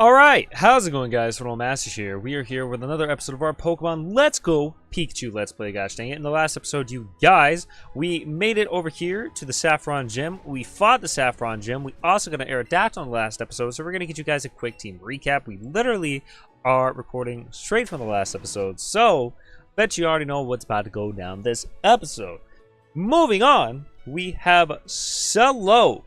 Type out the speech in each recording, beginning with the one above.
Alright, how's it going, guys? FullMetalMaster here. We are here with another episode of our Pokemon Let's Go Pikachu Let's Play. Gosh dang it. In the last episode, you guys, we made it over here to the Saffron Gym. We fought the Saffron Gym. We also got an Aerodactyl on the last episode, so we're going to get you guys a quick team recap. We literally are recording straight from the last episode, so bet you already know what's about to go down this episode. Moving on, we have Solo,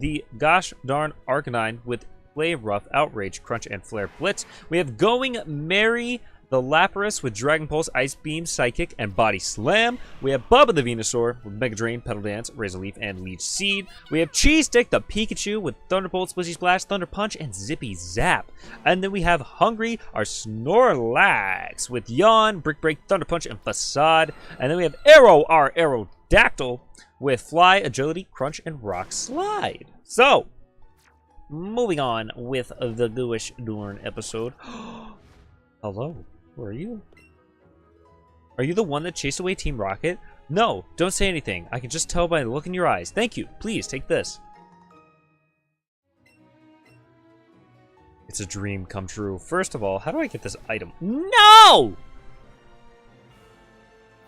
the gosh darn Arcanine with Play Rough, Outrage, Crunch, and Flare Blitz. We have Going Merry, the Lapras with Dragon Pulse, Ice Beam, Psychic, and Body Slam. We have Bubba the Venusaur with Mega Drain, Petal Dance, Razor Leaf, and Leech Seed. We have Cheese Stick the Pikachu with Thunderbolt, Splishy Splash, Thunder Punch, and Zippy Zap. And then we have Hungry, our Snorlax with Yawn, Brick Break, Thunder Punch, and Facade. And then we have Arrow, our Aerodactyl with Fly, Agility, Crunch, and Rock Slide. So, moving on with the Gooish Dorn episode. Hello, who are you? Are you the one that chased away Team Rocket? No, don't say anything. I can just tell by the look in your eyes. Thank you. Please, take this. It's a dream come true. First of all, how do I get this item? No!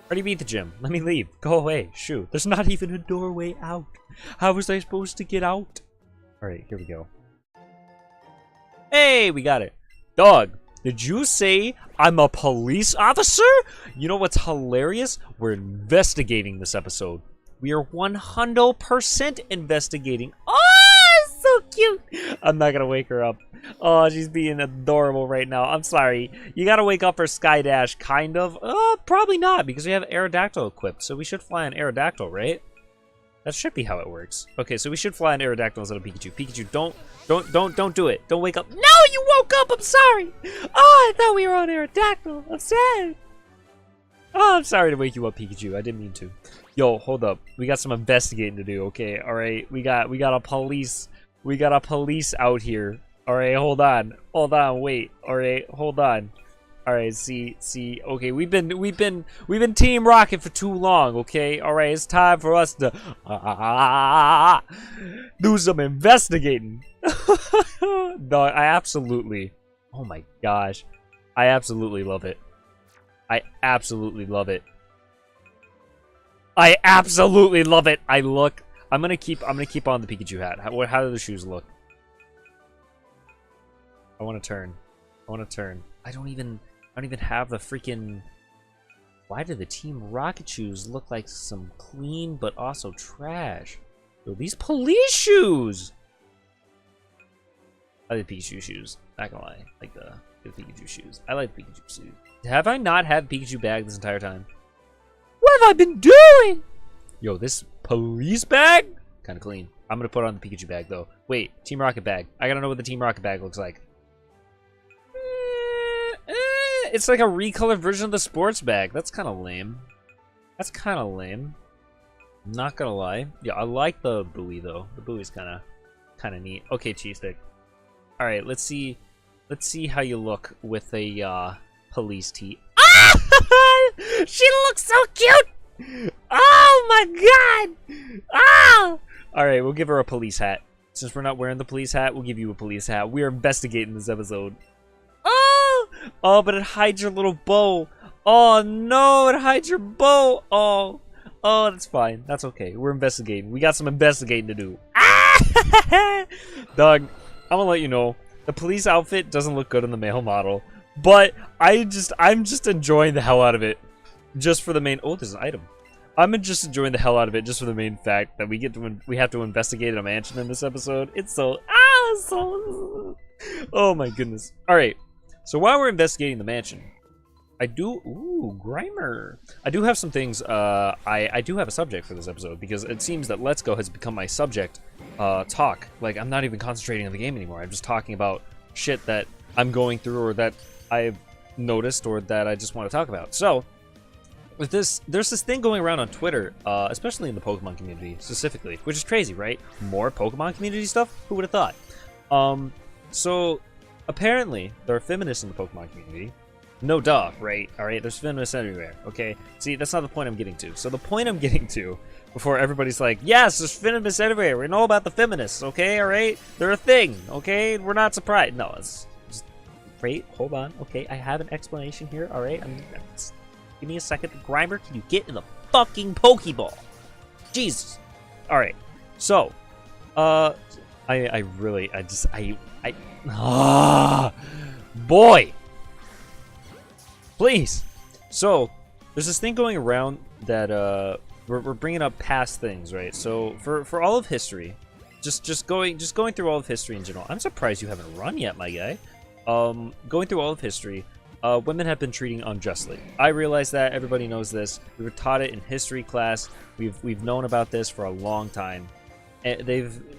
Already beat the gym. Let me leave. Go away. Shoot, there's not even a doorway out. How was I supposed to get out? Alright, here we go. Hey, we got it. Dog, did you say I'm a police officer? You know what's hilarious? We're investigating this episode. We are 100% investigating. Oh, so cute. I'm not gonna wake her up. Oh, she's being adorable right now. I'm sorry. You gotta wake up for Sky Dash, kind of. Probably not, because we have Aerodactyl equipped, so we should fly an Aerodactyl, right? That should be how it works. Okay, so we should fly an Aerodactyl instead of Pikachu. Pikachu, don't do it. Don't wake up. No, you woke up. I'm sorry. Oh, I thought we were on Aerodactyl. I'm sad. Oh, I'm sorry to wake you up, Pikachu. I didn't mean to. Yo, hold up. We got some investigating to do. Okay, all right. We got a police. We got a police out here. All right, hold on. Wait. All right, hold on. All right, see. Okay, we've been Team Rocket for too long. Okay, all right, it's time for us to do some investigating. No, I absolutely. Oh my gosh, I absolutely love it. I absolutely love it. I'm gonna keep on the Pikachu hat. How do the shoes look? I want to turn. I don't even have the freaking... Why do the Team Rocket shoes look like some clean but also trash? Yo, these police shoes! I like the Pikachu shoes. Not gonna lie. Like the Pikachu shoes. I like the Pikachu shoes. Have I not had Pikachu bag this entire time? What have I been doing? Yo, this police bag? Kind of clean. I'm gonna put on the Pikachu bag though. Wait, Team Rocket bag. I gotta know what the Team Rocket bag looks like. It's like a recolored version of the sports bag. That's kind of lame. I'm not gonna lie. Yeah, I like the buoy though. The buoy's kind of neat. Okay, Cheese Stick. All right, let's see how you look with a police tee. Ah! She looks so cute. Oh my god. Ah! All right, we'll give her a police hat. Since we're not wearing the police hat, we'll give you a police hat. We are investigating this episode. Oh, but it hides your little bow. Oh, no, it hides your bow. Oh, that's fine. That's okay. We're investigating. We got some investigating to do. Ah! Doug, I'm gonna let you know. The police outfit doesn't look good on the male model, but I'm just enjoying the hell out of it. Just for the main... Oh, there's an item. I'm just enjoying the hell out of it just for the main fact that we have to investigate a mansion in this episode. It's so... Oh, my goodness. All right. So while we're investigating the mansion, Grimer. I do have some things, I do have a subject for this episode, because it seems that Let's Go has become my subject, talk. Like, I'm not even concentrating on the game anymore, I'm just talking about shit that I'm going through, or that I've noticed, or that I just want to talk about. So, with this, there's this thing going around on Twitter, especially in the Pokemon community, specifically, which is crazy, right? More Pokemon community stuff? Who would have thought? So... Apparently, there are feminists in the Pokemon community No duh, right? Alright, there's feminists everywhere, okay? See, that's not the point I'm getting to. So the point I'm getting to, before everybody's like, yes, there's feminists everywhere, we know about the feminists, okay, alright? They're a thing, okay? We're not surprised. No, it's just, wait, hold on, okay, I have an explanation here, alright? Give me a second. Grimer, can you get in the fucking Pokeball? Jesus. Alright, so, boy! Please. So there's this thing going around that we're bringing up past things, right? So for all of history, just going through all of history in general. I'm surprised you haven't run yet, my guy. Going through all of history, women have been treated unjustly. I realize that. Everybody knows this. We were taught it in history class. We've known about this for a long time.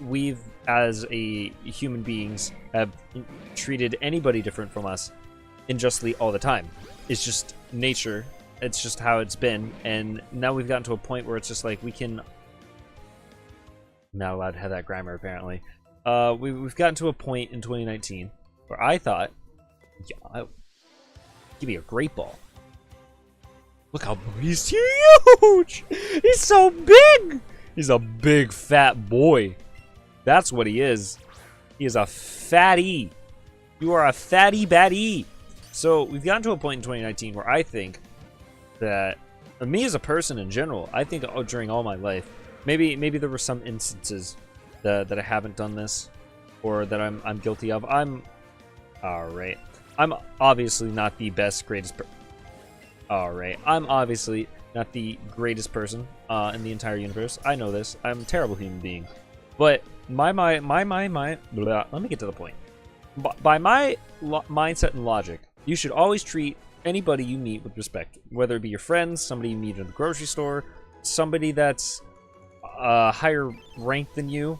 We've as a human beings have treated anybody different from us unjustly all the time. It's just nature. It's just how it's been. And now we've gotten to a point where it's just like we can... I'm not allowed to have that grammar, apparently. We've gotten to a point in 2019 where I thought, yeah, give me a great ball. Look how he's huge! He's so big! He's a big fat boy. That's what he is. He is a fatty. You are a fatty batty. So we've gotten to a point in 2019 where I think that me as a person in general, I think during all my life, maybe there were some instances that I haven't done this or that I'm guilty of. I'm alright. I'm obviously not the best, greatest. Alright. I'm obviously not the greatest person in the entire universe. I know this. I'm a terrible human being. But my blah, let me get to the point. By my mindset and logic, you should always treat anybody you meet with respect, whether it be your friends, somebody you meet in the grocery store, somebody that's higher ranked than you,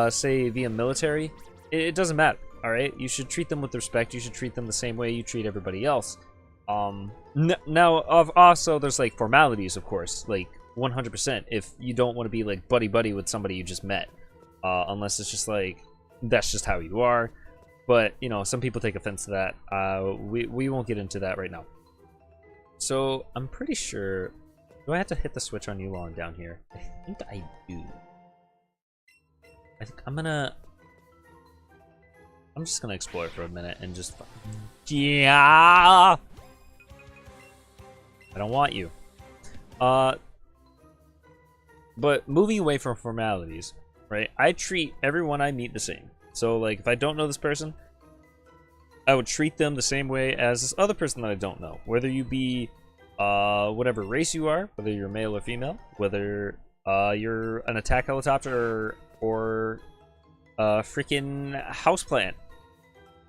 say via military. It doesn't matter. All right, you should treat them with respect. You should treat them the same way you treat everybody else. Now, also there's like formalities, of course, like 100%. If you don't want to be like buddy with somebody you just met, unless it's just like that's just how you are. But you know, some people take offense to that. We won't get into that right now. So I'm pretty sure. Do I have to hit the switch on you while I'm down here? I think I do. I think I'm just gonna explore for a minute and just. Yeah. I don't want you. But moving away from formalities, right? I treat everyone I meet the same. So, like, if I don't know this person, I would treat them the same way as this other person that I don't know. Whether you be, whatever race you are, whether you're male or female, whether, you're an attack helicopter or a freaking houseplant,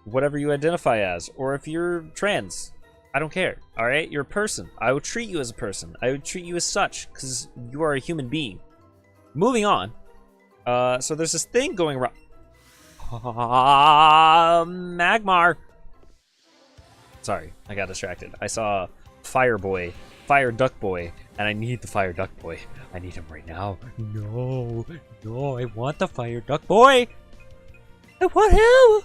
whatever you identify as, or if you're trans, I don't care, alright? You're a person. I would treat you as a person. I would treat you as such, because you are a human being. Moving on, so there's this thing going around. Magmar. Sorry, I got distracted. I saw Fire Duck Boy, and I need the Fire Duck Boy. I need him right now. No, I want the Fire Duck Boy. I want him.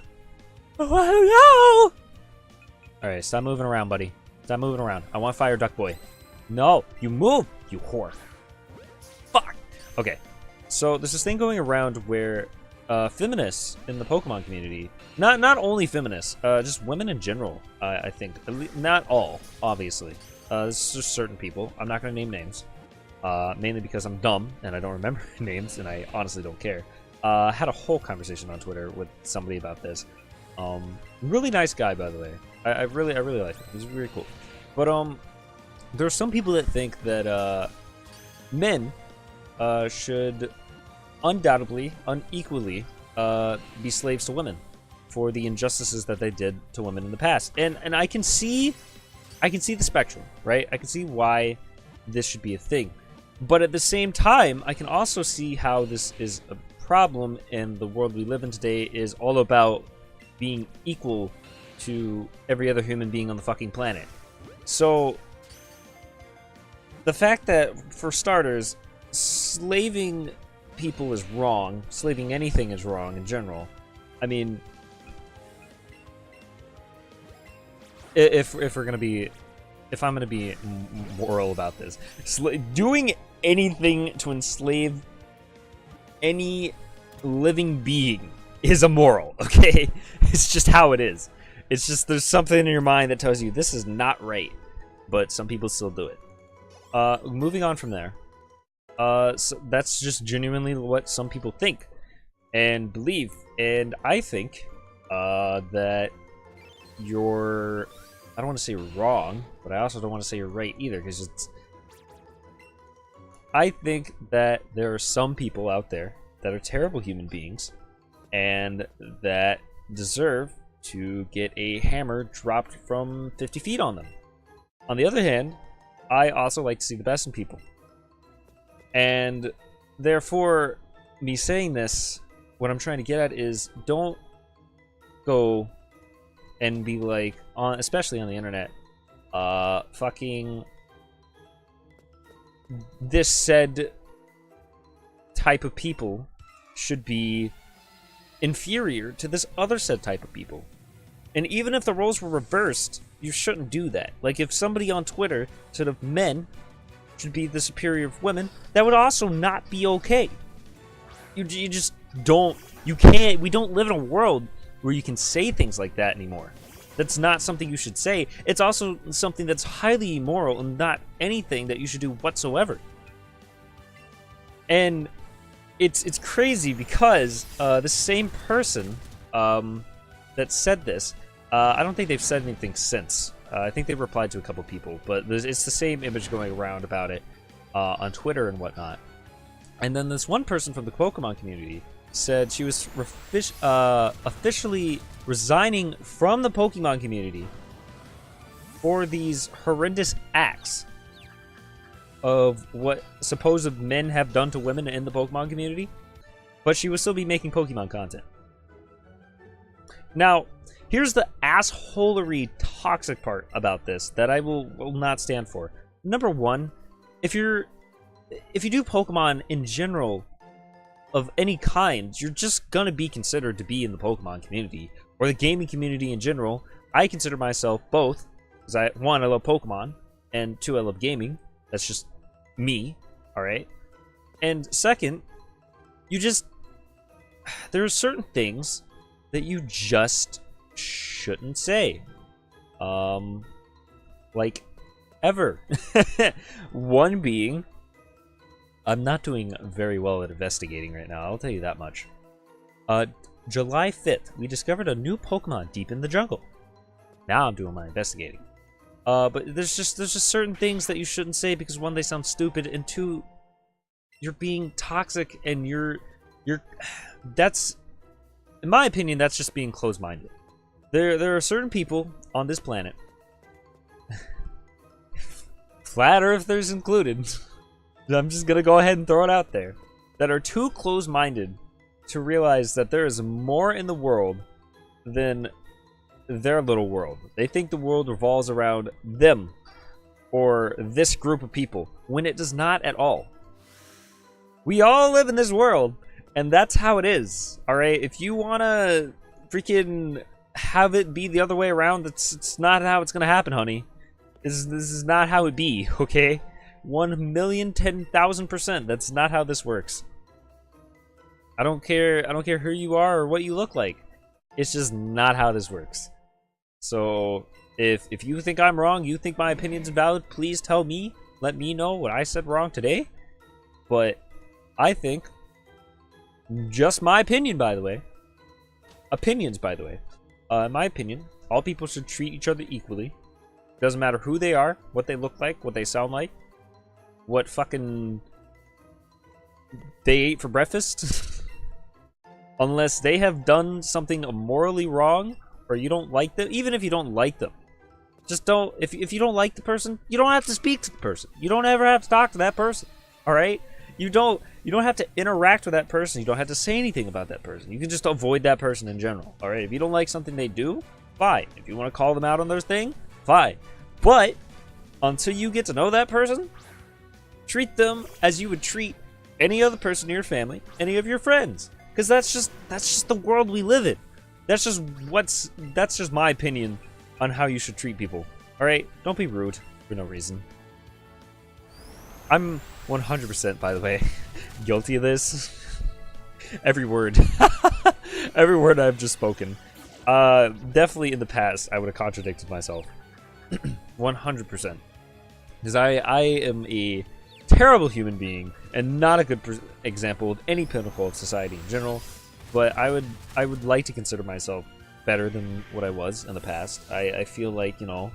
I want him now. All right, stop moving around, buddy. Stop moving around. I want Fire Duck Boy. No, you move, you whore. Fuck. Okay, so there's this thing going around where feminists in the Pokemon community, not only feminists, just women in general, I think, not all, obviously. It's just certain people. I'm not going to name names, mainly because I'm dumb and I don't remember names, and I honestly don't care. Had a whole conversation on Twitter with somebody about this. Really nice guy, by the way. I really like him. He's really cool. But there are some people that think that men should undoubtedly, unequally, be slaves to women for the injustices that they did to women in the past. And I can see the spectrum, right? I can see why this should be a thing. But at the same time, I can also see how this is a problem, and the world we live in today is all about being equal to every other human being on the fucking planet. So the fact that, for starters, slaving people is wrong, slaving anything is wrong in general. I mean, if we're gonna be, if I'm gonna be moral about this, doing anything to enslave any living being is immoral. Okay, it's just how it is. It's just there's something in your mind that tells you this is not right, but some people still do it. Moving on from there. So that's just genuinely what some people think and believe, and I think that you're, I don't want to say wrong, but I also don't want to say you're right either, because it's, I think that there are some people out there that are terrible human beings and that deserve to get a hammer dropped from 50 feet on them. On the other hand, I also like to see the best in people. And therefore, me saying this, what I'm trying to get at is don't go and be like, especially on the internet, fucking this said type of people should be inferior to this other said type of people. And even if the roles were reversed, you shouldn't do that. Like if somebody on Twitter said of men should be the superior of women, that would also not be okay. You just don't, you can't, we don't live in a world where you can say things like that anymore. That's not something you should say. It's also something that's highly immoral and not anything that you should do whatsoever. And it's crazy because the same person that said this, I don't think they've said anything since. I think they've replied to a couple people, but it's the same image going around about it on Twitter and whatnot. And then this one person from the Pokemon community said she was officially resigning from the Pokemon community for these horrendous acts of what supposed men have done to women in the Pokemon community, but she will still be making Pokemon content. Now, here's the assholery toxic part about this that I will not stand for. Number one, if you do Pokemon in general of any kind, you're just gonna be considered to be in the Pokemon community or the gaming community in general. I consider myself both because one, I love Pokemon, and two, I love gaming. That's just me, all right? And second, there are certain things that you just shouldn't say. Like, ever. One being, I'm not doing very well at investigating right now, I'll tell you that much. July 5th, we discovered a new Pokemon deep in the jungle. Now I'm doing my investigating. But there's just certain things that you shouldn't say because one, they sound stupid, and two, you're being toxic, and that's, in my opinion, that's just being closed-minded. There are certain people on this planet, flat earthers included, I'm just gonna go ahead and throw it out there, that are too closed-minded to realize that there is more in the world than their little world. They think the world revolves around them or this group of people, when it does not at all. We all live in this world, and that's how it is, alright? If you wanna freaking have it be the other way around, it's not how it's gonna happen, honey. This is not how it be, okay? 1,010,000%. That's not how this works. I don't care who you are or what you look like. It's just not how this works. So if you think I'm wrong, you think my opinion's valid, please tell me. Let me know what I said wrong today. But I think, just my opinion, by the way. Opinions, by the way. In my opinion, all people should treat each other equally. Doesn't matter who they are, what they look like, what they sound like, what fucking they ate for breakfast. Unless they have done something morally wrong, or you don't like them, even if you don't like them. Just don't, if you don't like the person, you don't have to speak to the person. You don't ever have to talk to that person, alright? You don't have to interact with that person. You don't have to say anything about that person. You can just avoid that person in general, alright? If you don't like something they do, fine. If you want to call them out on their thing, fine. But, until you get to know that person, treat them as you would treat any other person in your family, any of your friends. Because that's just the world we live in. That's just my opinion on how you should treat people. Alright? Don't be rude for no reason. I'm 100%, by the way, guilty of this. Every word. Every word I've just spoken. Definitely in the past, I would have contradicted myself. 100%. Because I am a terrible human being and not a good example of any pinnacle of society in general. But I would like to consider myself better than what I was in the past. I feel like, you know,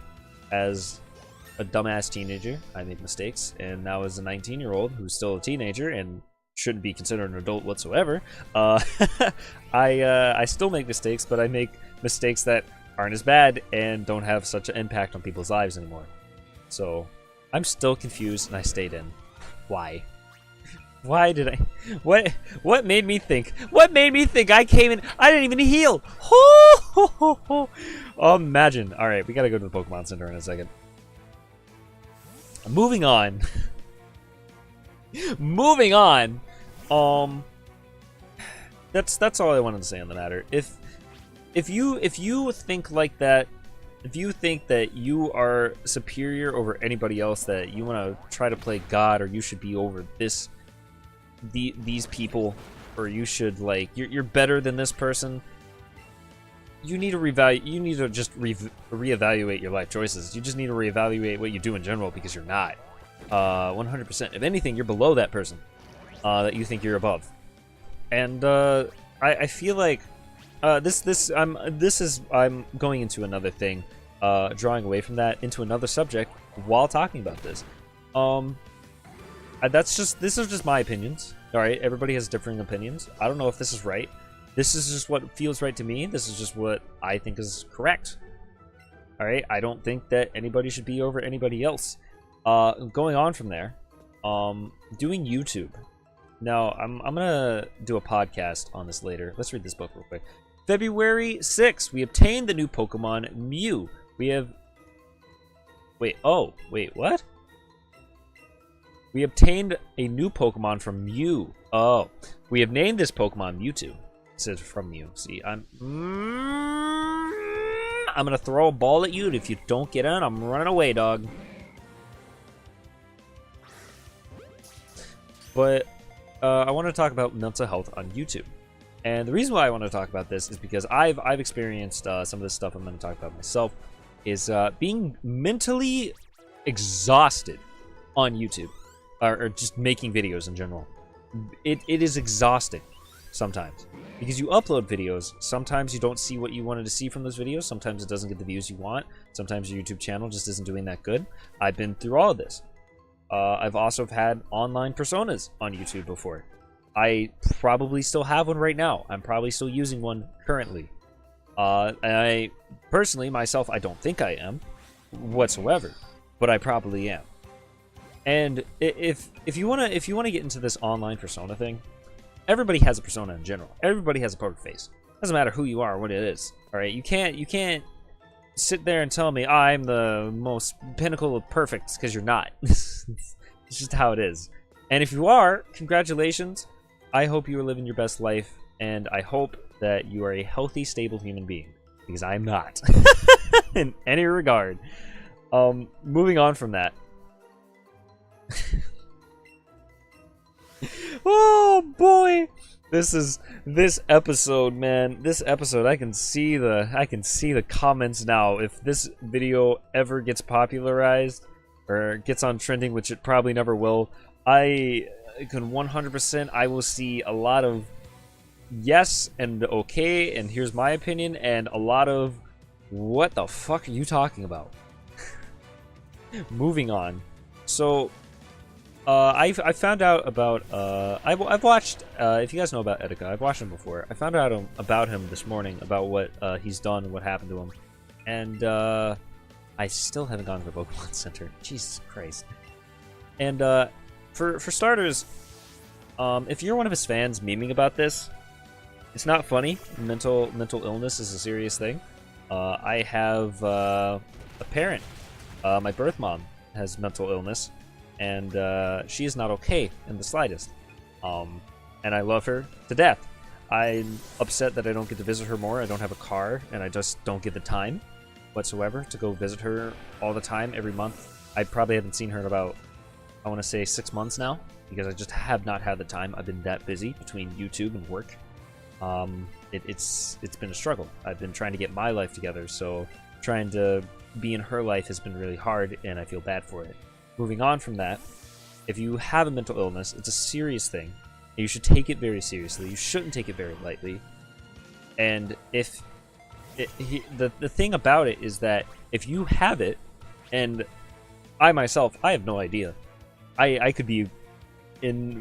as a dumbass teenager, I made mistakes, and now as a 19-year-old who's still a teenager and shouldn't be considered an adult whatsoever, I still make mistakes, but I make mistakes that aren't as bad and don't have such an impact on people's lives anymore. So I'm still confused, and I stayed in. Why? Why did I? What made me think? What made me think I came in? I didn't even heal. Imagine. All right, we gotta go to the Pokemon Center in a second. Moving on. Moving on. That's all I wanted to say on the matter. If you think like that, if you think that you are superior over anybody else, that you want to try to play God, or you should be over these people, or you should, like, you're better than this person, you need to you need to just reevaluate your life choices. You just need to reevaluate what you do in general, because you're not 100%. If anything, you're below that person that you think you're above. And I feel like I'm going into another thing, drawing away from that into another subject while talking about this. This is just my opinions. All right, everybody has differing opinions. I don't know if this is right. This is just what feels right to me. This is just what I think is correct. All right, I don't think that anybody should be over anybody else. Going on from there, doing YouTube. Now, I'm gonna do a podcast on this later. Let's read this book real quick. February 6th, we obtained the new Pokemon Mew. We have... Wait, what? We obtained a new Pokemon from Mew. Oh, we have named this Pokemon Mewtwo. It says from Mew. See, I'm gonna throw a ball at you, and if you don't get in, I'm running away, dog. But I want to talk about mental health on YouTube. And the reason why I want to talk about this is because I've experienced some of this stuff I'm going to talk about myself, is being mentally exhausted on YouTube, or just making videos in general. It is exhausting sometimes, because you upload videos. Sometimes you don't see what you wanted to see from those videos. Sometimes it doesn't get the views you want. Sometimes your YouTube channel just isn't doing that good. I've been through all of this. I've also had online personas on YouTube before. I probably still have one right now. I'm probably still using one currently. And I personally, myself, I don't think I am whatsoever, but I probably am. And if you wanna get into this online persona thing, everybody has a persona in general. Everybody has a poker face. Doesn't matter who you are or what it is. All right, you can't sit there and tell me I'm the most pinnacle of perfect, because you're not. It's just how it is. And if you are, congratulations. I hope you are living your best life, and I hope that you are a healthy, stable human being, because I'm not in any regard. Moving on from that. Oh boy, this episode, man. This episode, I can see the comments now. If this video ever gets popularized or gets on trending, which it probably never will, I can 100%. I will see a lot of yes and okay, and here's my opinion, and a lot of what the fuck are you talking about? Moving on. So I found out about I've watched if you guys know about Etika, I've watched him before. I found out about him this morning, about what he's done and what happened to him, and I still haven't gone to the Pokemon Center. Jesus Christ. And for starters, if you're one of his fans memeing about this, it's not funny. Mental illness is a serious thing. I have a parent. My birth mom has mental illness, and she is not okay in the slightest. And I love her to death. I'm upset that I don't get to visit her more. I don't have a car, and I just don't get the time. whatsoever to go visit her all the time, every month. I probably haven't seen her in about, I want to say 6 months now, because I just have not had the time. I've been that busy between YouTube and work. It's been a struggle. I've been trying to get my life together, so trying to be in her life has been really hard, and I feel bad for it. Moving on from that, if you have a mental illness, it's a serious thing. You should take it very seriously. You shouldn't take it very lightly. And if the thing about it is that if you have it, and I myself, I have no idea. I could be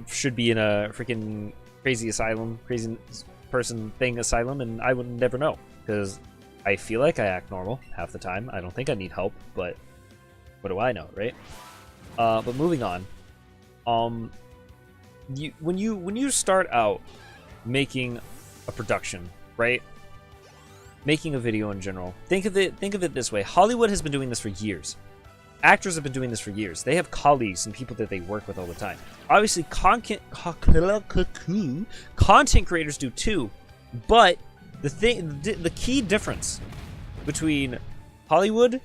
should be in a freaking crazy asylum, crazy person thing asylum, and I would never know, because I feel like I act normal half the time. I don't think I need help, but what do I know, right? But moving on, when you start out making a production, right? Making a video in general, think of it this way. Hollywood has been doing this for years. Actors have been doing this for years. They have colleagues and people that they work with all the time. Obviously, content creators do too. But the key difference between Hollywood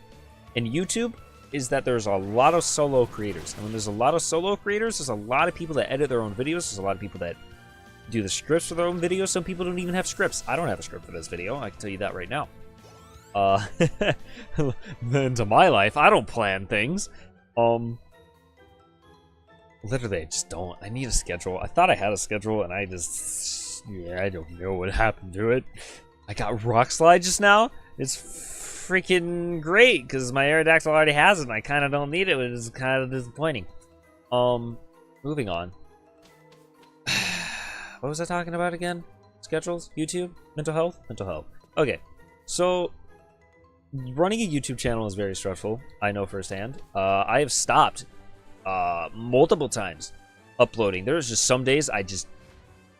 and YouTube is that there's a lot of solo creators. And when there's a lot of solo creators, there's a lot of people that edit their own videos. There's a lot of people that do the scripts for their own videos. Some people don't even have scripts. I don't have a script for this video. I can tell you that right now. Into my life, I don't plan things. Literally, I just don't. I need a schedule. I thought I had a schedule, and I don't know what happened to it. I got Rock Slide just now. It's freaking great, because my Aerodactyl already has it, and I kind of don't need it, which is kind of disappointing. Moving on. What was I talking about again? Schedules? YouTube? Mental health? Mental health. Okay, so running a YouTube channel is very stressful. I know firsthand. I have stopped multiple times uploading. There's just some days I just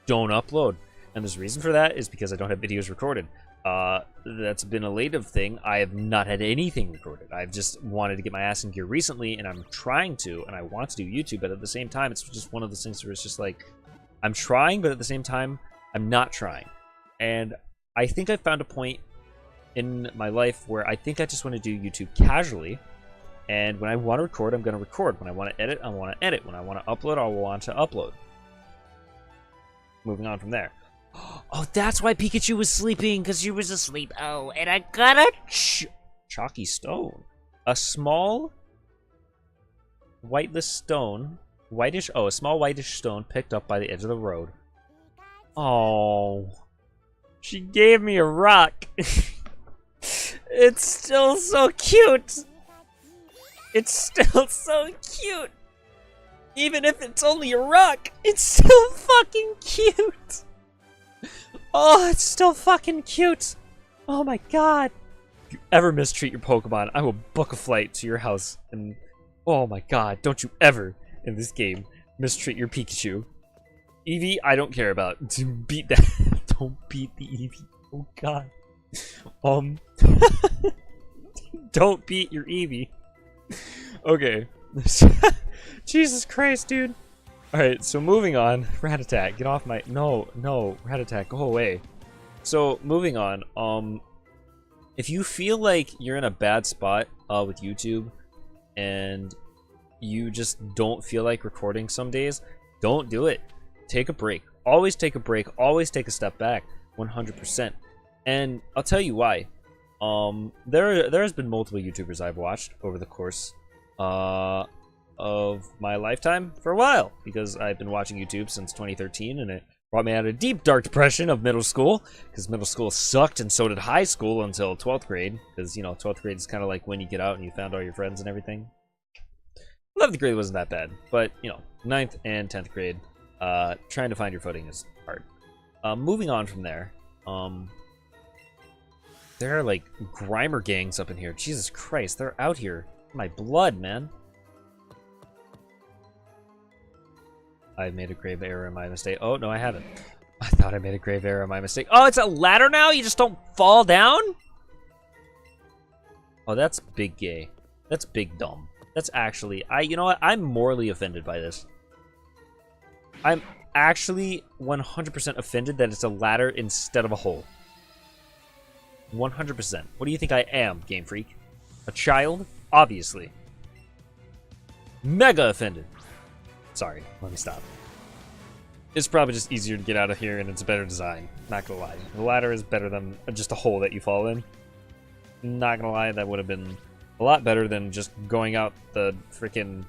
don't upload, and there's a reason for that is because I don't have videos recorded. That's been a latent thing. I have not had anything recorded. I've just wanted to get my ass in gear recently, and I'm trying to, and I want to do YouTube, but at the same time, it's just one of those things where it's just like, I'm trying, but at the same time, I'm not trying. And I think I found a point in my life where I think I just want to do YouTube casually. And when I want to record, I'm going to record. When I want to edit, I want to edit. When I want to upload, I want to upload. Moving on from there. Oh, that's why Pikachu was sleeping, because she was asleep. Oh, and I got a chalky stone. A small whiteless stone. Whitish, oh, a small whitish stone picked up by the edge of the road. Oh, she gave me a rock. It's still so cute. It's still so cute. Even if it's only a rock, it's still fucking cute. Oh, it's still fucking cute. Oh my god. If you ever mistreat your Pokemon, I will book a flight to your house and... Oh my god, don't you ever, in this game, mistreat your Pikachu. Eevee, I don't care about. Beat that. Don't beat the Eevee. Oh god. Don't beat your Eevee. Okay. Jesus Christ, dude. Alright, so moving on. Rat-a-tat, get off my... No, Rat-a-tat, go away. So, moving on. If you feel like you're in a bad spot with YouTube, and you just don't feel like recording some days, don't do it. Take a break. Always take a break. Always take a step back. 100%. And I'll tell you why. There has been multiple YouTubers I've watched over the course of my lifetime for a while, because I've been watching YouTube since 2013, and it brought me out of a deep dark depression of middle school, because middle school sucked, and so did high school until 12th grade, because, you know, 12th grade is kind of like when you get out and you found all your friends and everything. 11th grade wasn't that bad, but, you know, 9th and 10th grade, trying to find your footing is hard. Moving on from there, there are, like, Grimer gangs up in here. Jesus Christ, they're out here. My blood, man. I made a grave error in my mistake. Oh, no, I haven't. I thought I made a grave error in my mistake. Oh, it's a ladder now? You just don't fall down? Oh, that's big gay. That's big dumb. That's actually... you know what? I'm morally offended by this. I'm actually 100% offended that it's a ladder instead of a hole. 100%. What do you think I am, Game Freak? A child? Obviously. Mega offended. Sorry, let me stop. It's probably just easier to get out of here, and it's a better design. Not gonna lie. The ladder is better than just a hole that you fall in. Not gonna lie, that would have been a lot better than just going out the freaking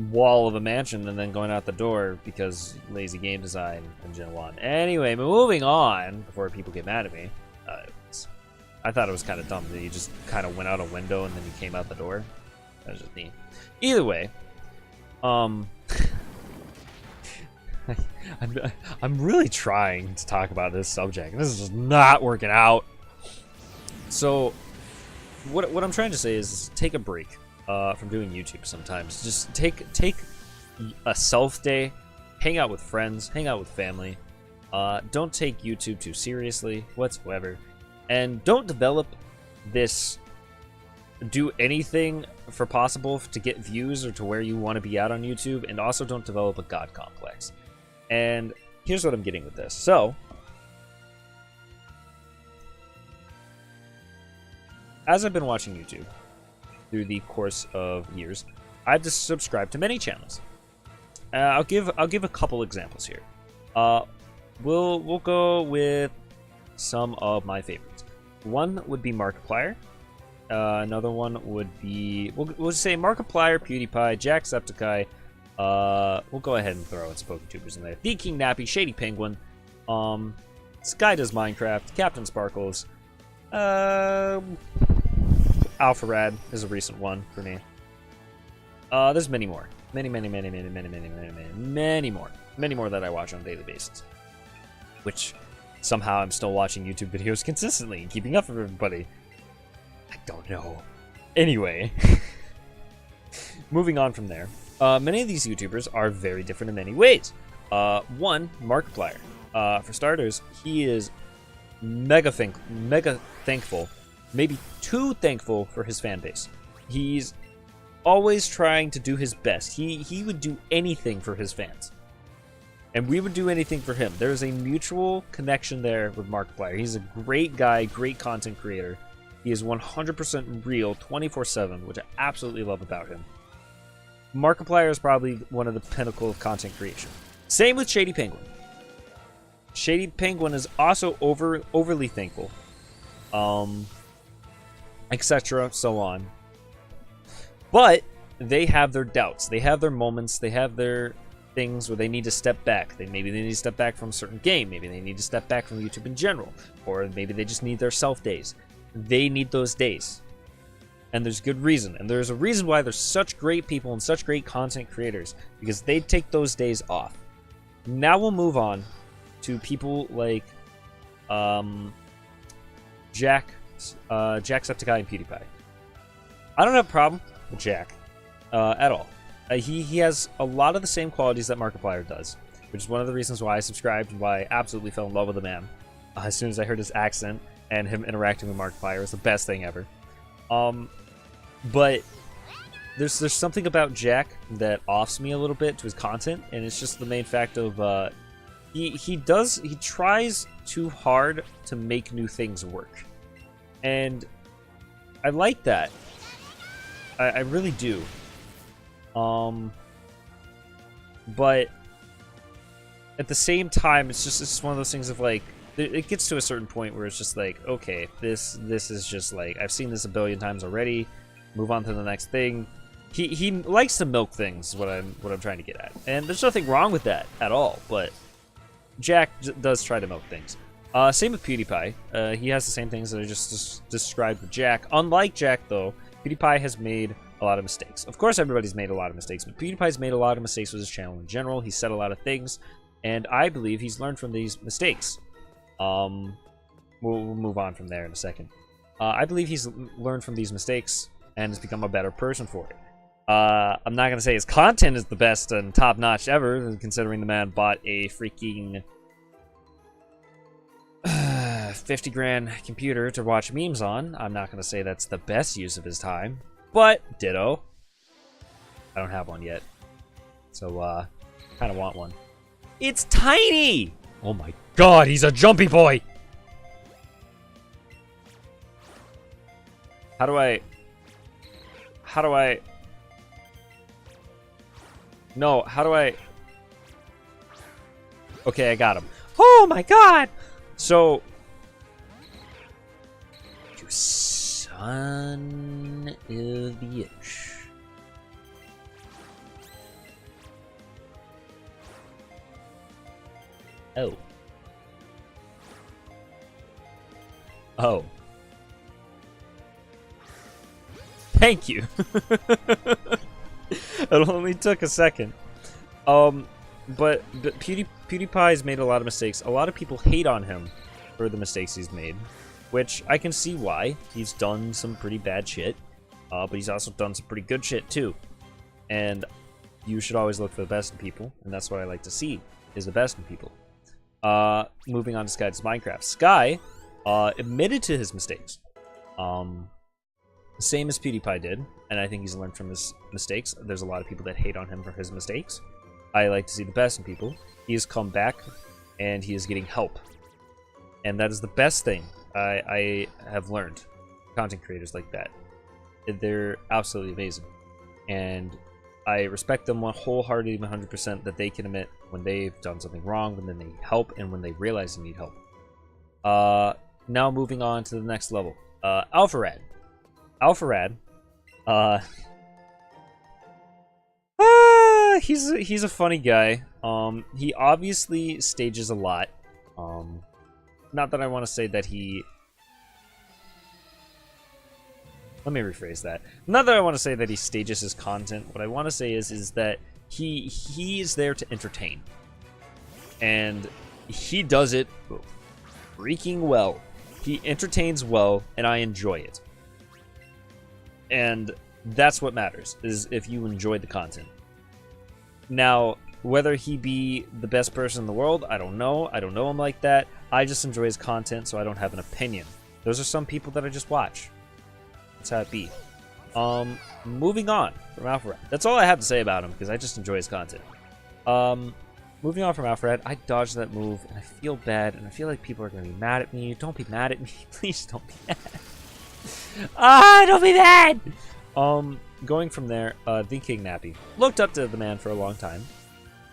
wall of a mansion and then going out the door because lazy game design in Gen 1. Anyway, moving on, before people get mad at me. I thought it was kind of dumb that you just kind of went out a window and then you came out the door. That was just neat. Either way, I'm really trying to talk about this subject. This is just not working out. So, what I'm trying to say is take a break from doing YouTube sometimes. Just take a self day, hang out with friends, hang out with family. Don't take YouTube too seriously whatsoever, and don't develop this. Do anything for possible to get views or to where you want to be at on YouTube, and also don't develop a god complex. And here's what I'm getting with this. So, as I've been watching YouTube through the course of years, I've just subscribed to many channels. I'll give a couple examples here. We'll go with some of my favorites. One would be Markiplier. Another one would be we'll say Markiplier, PewDiePie, Jacksepticeye. We'll go ahead and throw in some PokeTubers in there. The King Nappy, Shady Penguin, Sky Does Minecraft, Captain Sparkles, Alpharad is a recent one for me. There's many more. Many more that I watch on a daily basis. Which somehow I'm still watching YouTube videos consistently and keeping up with everybody. I don't know. Anyway, moving on from there. Many of these YouTubers are very different in many ways. One, Markiplier. For starters, he is mega thankful, maybe too thankful for his fan base. He's always trying to do his best. He would do anything for his fans. And we would do anything for him. There's a mutual connection there with Markiplier. He's a great guy, great content creator. He is 100% real, 24/7, which I absolutely love about him. Markiplier is probably one of the pinnacle of content creation. Same with Shady Penguin. Shady Penguin is also overly thankful, etc., so on. But they have their doubts. They have their moments. They have their things where they need to step back. Maybe they need to step back from a certain game. Maybe they need to step back from YouTube in general. Or maybe they just need their self days. They need those days. And there's good reason. And there's a reason why there's such great people and such great content creators. Because they take those days off. Now we'll move on to people like Jacksepticeye and PewDiePie. I don't have a problem with Jack at all. He has a lot of the same qualities that Markiplier does, which is one of the reasons why I subscribed and why I absolutely fell in love with the man. As soon as I heard his accent and him interacting with Markiplier, was the best thing ever. But there's something about Jack that offs me a little bit to his content, and it's just the main fact of he tries too hard to make new things work, and I like that. I really do. But at the same time, it's one of those things of like, it gets to a certain point where it's just like, okay, this is just like, I've seen this a billion times already. Move on to the next thing. He likes to milk things, is what I'm trying to get at, and there's nothing wrong with that at all. But Jack does try to milk things. Same with PewDiePie. He has the same things that I just described with Jack. Unlike Jack, though, PewDiePie has made a lot of mistakes. Of course, everybody's made a lot of mistakes, but PewDiePie's made a lot of mistakes with his channel in general. He's said a lot of things, and I believe he's learned from these mistakes. We'll move on from there in a second. I believe he's learned from these mistakes and has become a better person for it. I'm not going to say his content is the best and top-notch ever, considering the man bought a freaking 50 grand computer to watch memes on. I'm not going to say that's the best use of his time, but ditto. I don't have one yet, so kind of want one. It's tiny! Oh my god, he's a jumpy boy! How do I... No, how do I... Okay, I got him. Oh my god! So... You son of a bitch. Oh. Oh. Thank you. It only took a second. But PewDiePie's made a lot of mistakes. A lot of people hate on him for the mistakes he's made, which I can see why. He's done some pretty bad shit, but he's also done some pretty good shit too. And you should always look for the best in people, and that's what I like to see, is the best in people. Moving on to Sky Does Minecraft. Sky admitted to his mistakes. Same as PewDiePie did, and I think he's learned from his mistakes. There's a lot of people that hate on him for his mistakes. I like to see the best in people. He has come back, and he is getting help. And that is the best thing I have learned. Content creators like that. They're absolutely amazing. And I respect them wholeheartedly, 100%, that they can admit when they've done something wrong, when they need help, and when they realize they need help. Now moving on to the next level. Alpharad. Alpharad. He's a funny guy. He obviously stages a lot. Not that I want to say that he... Let me rephrase that. Not that I want to say that he stages his content. What I want to say is that he is there to entertain. And he does it freaking well. He entertains well, and I enjoy it. And that's what matters, is if you enjoy the content. Now, whether he be the best person in the world, I don't know. I don't know him like that. I just enjoy his content, so I don't have an opinion. Those are some people that I just watch. That's how it be. Moving on from Alpharad. That's all I have to say about him, because I just enjoy his content. Moving on from Alpharad, I dodged that move, and I feel bad, and I feel like people are going to be mad at me. Don't be mad at me. Please don't be mad. Don't be mad! Going from there, the King Nappy. Looked up to the man for a long time.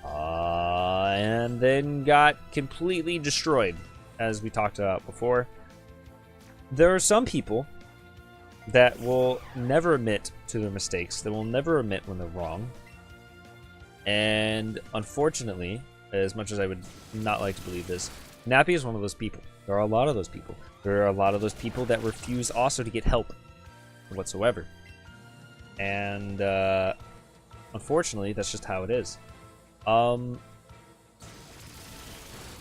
And then got completely destroyed, as we talked about before. There are some people that will never admit to their mistakes. They will never admit when they're wrong. And unfortunately, as much as I would not like to believe this, Nappy is one of those people. There are a lot of those people. There are a lot of those people that refuse also to get help whatsoever. And unfortunately, that's just how it is.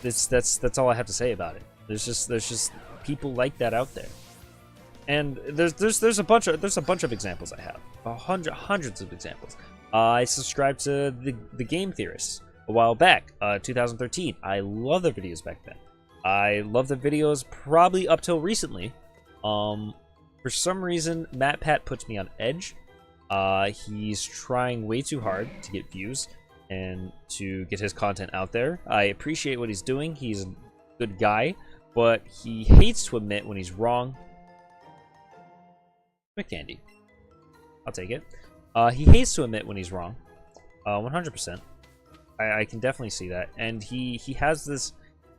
That's all I have to say about it. There's just people like that out there. And there's a bunch of examples I have. Hundreds of examples. I subscribed to the Game Theorists a while back, 2013. I love their videos back then. I love the videos probably up till recently. For some reason, MatPat puts me on edge. He's trying way too hard to get views and to get his content out there. I appreciate what he's doing. He's a good guy, but he hates to admit when he's wrong. McCandy. I'll take it. He hates to admit when he's wrong. 100%. I can definitely see that. And he has this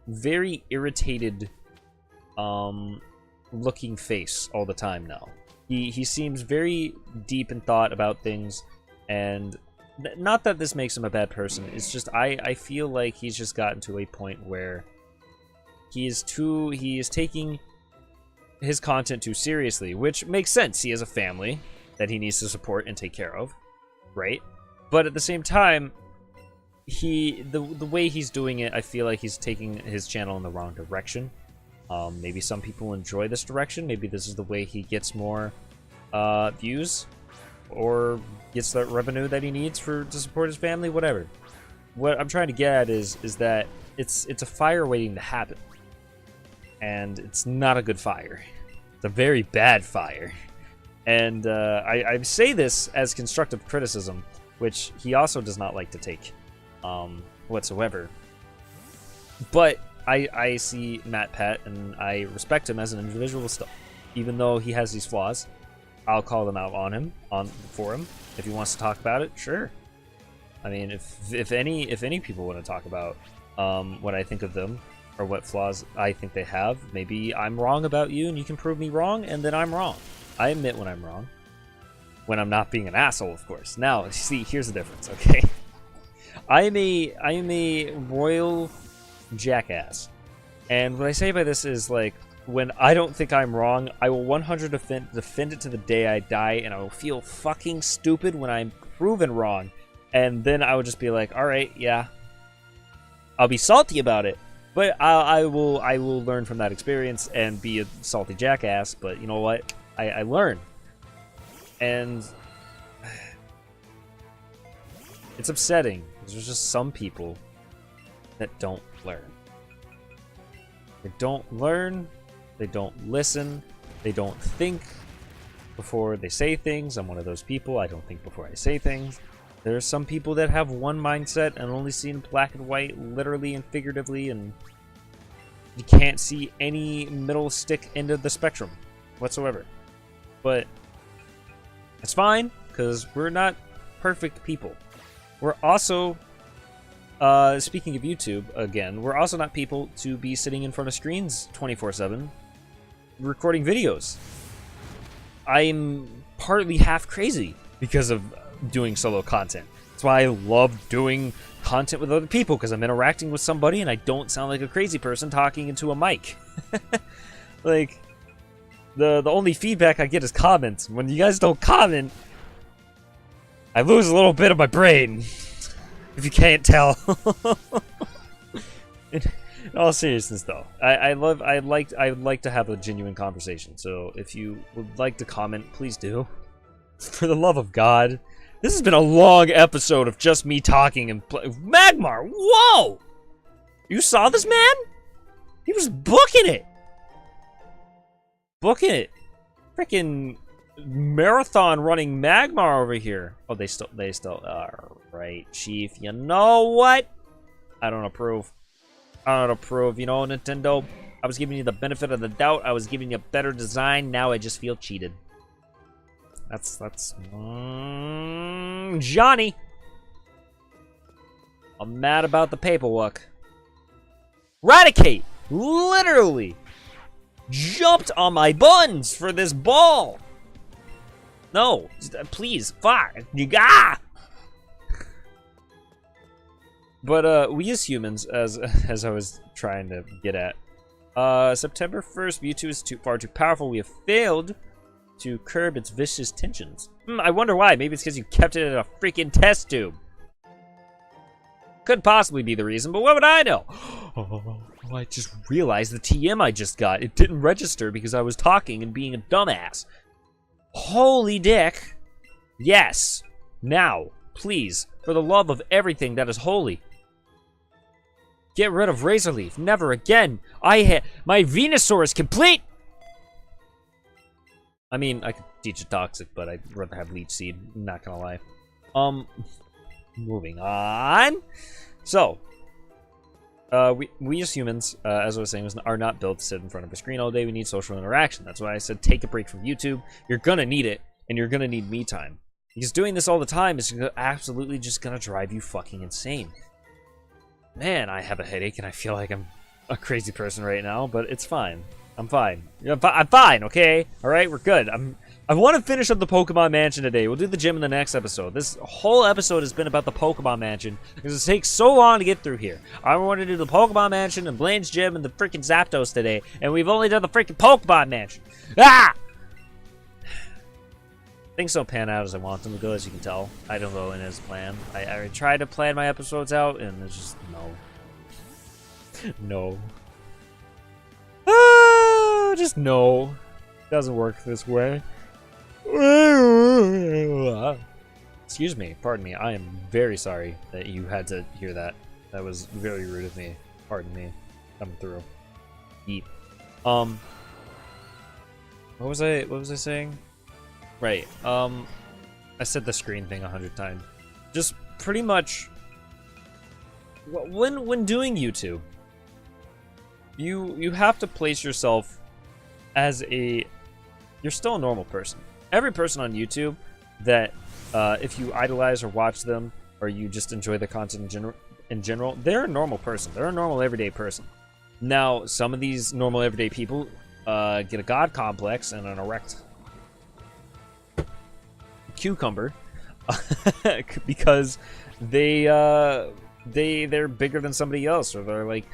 very irritated looking face all the time now. He seems very deep in thought about things, and not that this makes him a bad person. It's just I feel like he's just gotten to a point where he is taking his content too seriously, which makes sense. He has a family that he needs to support and take care of, right? But at the same time, the way he's doing it, I feel like he's taking his channel in the wrong direction. Maybe some people enjoy this direction. Maybe this is the way he gets more views or gets the revenue that he needs to support his family, whatever. What I'm trying to get at is that it's a fire waiting to happen. And it's not a good fire. It's a very bad fire. And I say this as constructive criticism, which he also does not like to take whatsoever. But I see MatPat, and I respect him as an individual still. Even though he has these flaws, I'll call them out on him, for him. If he wants to talk about it, sure. I mean, if any people want to talk about what I think of them or what flaws I think they have, maybe I'm wrong about you and you can prove me wrong, and then I'm wrong. I admit when I'm wrong. When I'm not being an asshole, of course. Now, see, here's the difference, okay? I am a royal jackass. And what I say by this is, like, when I don't think I'm wrong, I will 100% defend it to the day I die, and I will feel fucking stupid when I'm proven wrong. And then I will just be like, alright, yeah. I'll be salty about it. But I will learn from that experience and be a salty jackass. But you know what? I learn. And it's upsetting. There's just some people that don't learn. They don't learn. They don't listen. They don't think before they say things. I'm one of those people. I don't think before I say things. There are some people that have one mindset and only see in black and white, literally and figuratively, and you can't see any middle stick end of the spectrum whatsoever. But it's fine, because we're not perfect people. We're also, speaking of YouTube, again, we're also not people to be sitting in front of screens 24/7 recording videos. I'm partly half crazy because of doing solo content. That's why I love doing content with other people, because I'm interacting with somebody and I don't sound like a crazy person talking into a mic. Like, the only feedback I get is comments. When you guys don't comment, I lose a little bit of my brain, if you can't tell. In all seriousness, though, I'd like to have a genuine conversation. So if you would like to comment, please do. For the love of God. This has been a long episode of just me talking and Magmar, whoa! You saw this man? He was booking it. Booking it. Freaking marathon running Magmar over here. Oh, they still, alright, Chief. You know what? I don't approve. I don't approve. You know, Nintendo, I was giving you the benefit of the doubt. I was giving you a better design. Now I just feel cheated. That's Johnny. I'm mad about the paperwork. Raticate literally jumped on my buns for this ball. No, please, fuck. But we as humans, as I was trying to get at, September 1st, Mewtwo is far too powerful. We have failed to curb its vicious tensions. I wonder why. Maybe it's because you kept it in a freaking test tube. Could possibly be the reason, but what would I know? Oh, I just realized the TM I just got. It didn't register because I was talking and being a dumbass. Holy dick. Yes. Now, please, for the love of everything that is holy, get rid of Razor Leaf. Never again. My Venusaur is complete. I mean, I could teach it Toxic, but I'd rather have Leech Seed, not gonna lie. Moving on. So, we as humans, as I was saying, are not built to sit in front of a screen all day. We need social interaction. That's why I said take a break from YouTube. You're gonna need it, and you're gonna need me time. Because doing this all the time is absolutely just gonna drive you fucking insane. Man, I have a headache, and I feel like I'm a crazy person right now, but it's fine. I'm fine. I'm fine, okay? Alright, we're good. I want to finish up the Pokemon Mansion today. We'll do the gym in the next episode. This whole episode has been about the Pokemon Mansion, because it takes so long to get through here. I want to do the Pokemon Mansion and Blaine's Gym and the freaking Zapdos today, and we've only done the freaking Pokemon Mansion. Ah! Things don't pan out as I want them to go, as you can tell. I don't go in as planned. I try to plan my episodes out, and it's just no. No. Just no. Doesn't work this way. Excuse me, pardon me. I am very sorry that you had to hear that. That was very rude of me. Pardon me. Coming through. Eat. What was I saying? Right. I said the screen thing 100 times. Just pretty much when doing YouTube, you have to place yourself as you're still a normal person. every person on YouTube that if you idolize or watch them, or you just enjoy their content in general, they're a normal person. They're a normal everyday person. Now, some of these normal everyday people get a god complex and an erect cucumber because they're bigger than somebody else, or they're like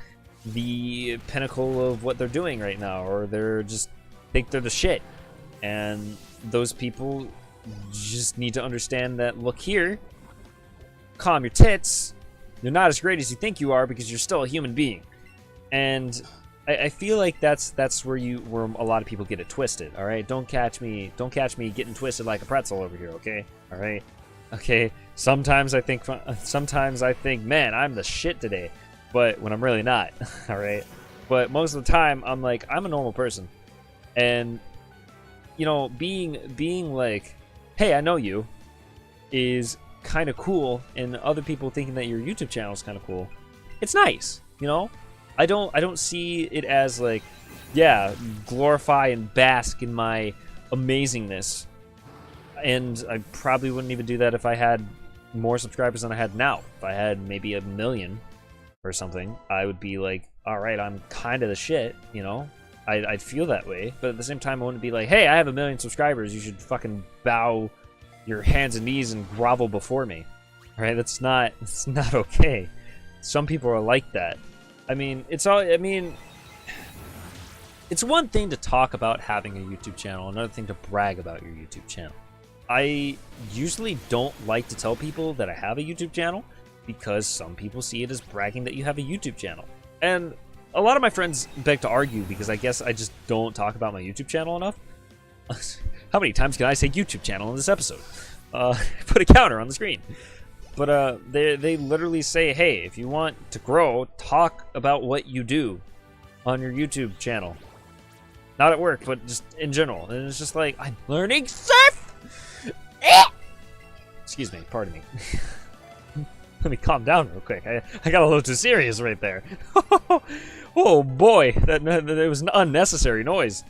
the pinnacle of what they're doing right now, or they're just think they're the shit. And those people just need to understand that, look here, calm your tits, you're not as great as you think you are because you're still a human being. And I feel like that's where a lot of people get it twisted. All right, don't catch me getting twisted like a pretzel over here. Okay, all right, okay. Sometimes I think, man, I'm the shit today, but when I'm really not. All right, but most of the time I'm like, I'm a normal person. And you know, being like, hey, I know you, is kind of cool, and other people thinking that your YouTube channel is kind of cool. It's nice, you know. I don't see it as like, yeah, glorify and bask in my amazingness. And I probably wouldn't even do that if I had more subscribers than I had now. If I had maybe 1 million or something, I would be like, all right, I'm kind of the shit, you know. I'd feel that way, but at the same time, I wouldn't be like, hey, I have 1 million subscribers, you should fucking bow your hands and knees and grovel before me. All right, it's not okay. Some people are like that. I mean, it's one thing to talk about having a YouTube channel, another thing to brag about your YouTube channel. I usually don't like to tell people that I have a YouTube channel because some people see it as bragging that you have a YouTube channel. And a lot of my friends beg to argue because I guess I just don't talk about my YouTube channel enough. How many times can I say YouTube channel in this episode? Put a counter on the screen. But they literally say, hey, if you want to grow, talk about what you do on your YouTube channel. Not at work, but just in general. And it's just like, I'm learning surf! Excuse me, pardon me. Let me calm down real quick. I got a little too serious right there. Oh boy, that was an unnecessary noise.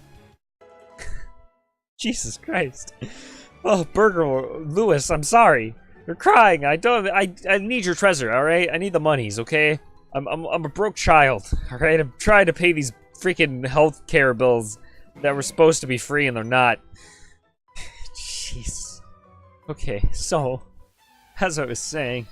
Jesus Christ. Oh, Burger Lewis, I'm sorry. You're crying. I need your treasure, all right? I need the monies, okay? I'm a broke child, all right? I'm trying to pay these freaking healthcare bills that were supposed to be free and they're not. Jeez. Okay, so as I was saying,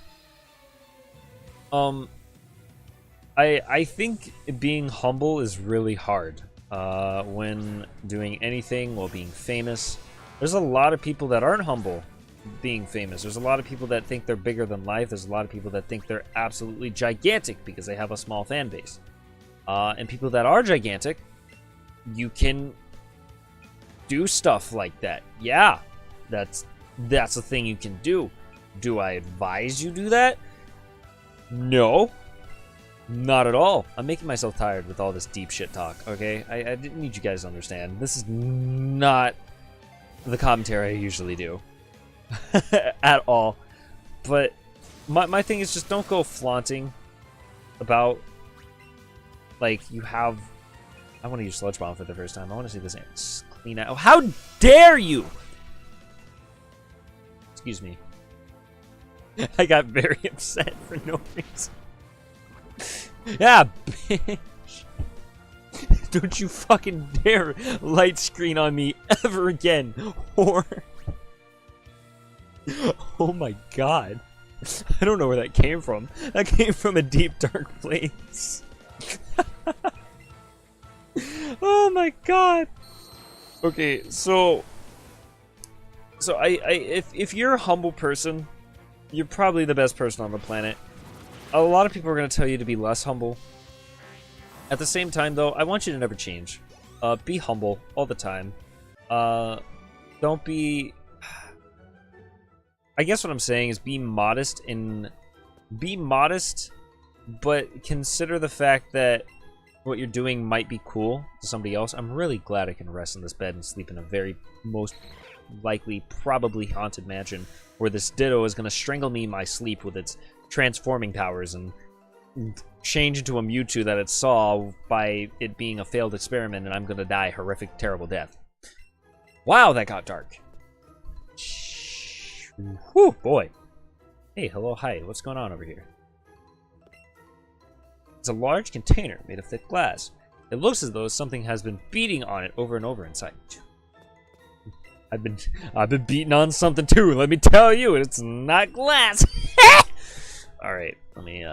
I think being humble is really hard when doing anything while being famous. There's a lot of people that aren't humble being famous. There's a lot of people that think they're bigger than life. There's a lot of people that think they're absolutely gigantic because they have a small fan base. And people that are gigantic, you can do stuff like that. Yeah, that's a thing you can do. Do I advise you do that? No. Not at all. I'm making myself tired with all this deep shit talk, okay? I didn't need you guys to understand. This is not the commentary I usually do. At all. But my thing is just don't go flaunting about, like, you have... I want to use Sludge Bomb for the first time. I want to see this clean out. Oh, how dare you! Excuse me. I got very upset for no reason. Yeah, bitch. Don't you fucking dare light screen on me ever again, whore. Oh my god. I don't know where that came from. That came from a deep, dark place. Oh my god. Okay, so if you're a humble person, you're probably the best person on the planet. A lot of people are going to tell you to be less humble. At the same time, though, I want you to never change. Be humble all the time. Don't be... I guess what I'm saying is be modest, but consider the fact that what you're doing might be cool to somebody else. I'm really glad I can rest in this bed and sleep in a very most likely, probably haunted mansion where this Ditto is going to strangle me in my sleep with its transforming powers and change into a Mewtwo that it saw by it being a failed experiment, and I'm going to die a horrific, terrible death. Wow, that got dark. Whew, boy. Hey, hello, hi. What's going on over here? It's a large container made of thick glass. It looks as though something has been beating on it over and over inside. I've been beating on something too. Let me tell you, it's not glass. All right, let me.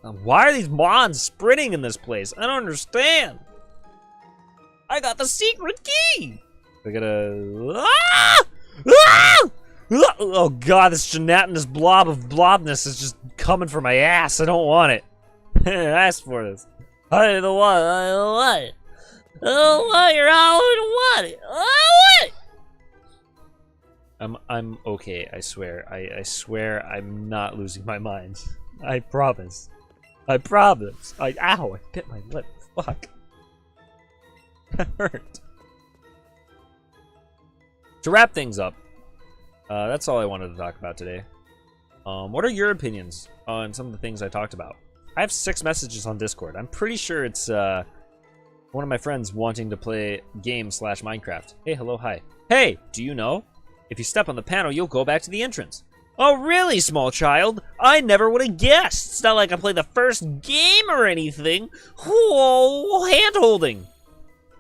Why are these mons sprinting in this place? I don't understand. I got the secret key. I gotta. Ah! Ah! Oh god, this gelatinous blob of blobness is just coming for my ass. I don't want it. I asked for this. I don't want it. I don't want it. I don't want it. I don't want it. I don't want it. I'm okay, I swear. I swear I'm not losing my mind. I promise. I promise. Ow, I bit my lip. Fuck. That hurt. To wrap things up, that's all I wanted to talk about today. What are your opinions on some of the things I talked about? I have 6 messages on Discord. I'm pretty sure it's one of my friends wanting to play game/Minecraft. Hey, hello, hi. Hey, do you know? If you step on the panel, you'll go back to the entrance. Oh, really, small child? I never would have guessed. It's not like I played the first game or anything. Whoa, hand-holding.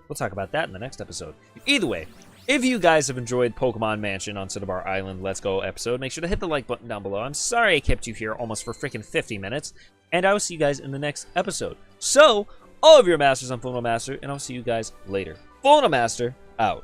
We'll talk about that in the next episode. Either way, if you guys have enjoyed Pokemon Mansion on Cinnabar Island Let's Go episode, make sure to hit the like button down below. I'm sorry I kept you here almost for freaking 50 minutes. And I will see you guys in the next episode. So, all of your masters on FullMetalMaster, and I'll see you guys later. FullMetalMaster, out.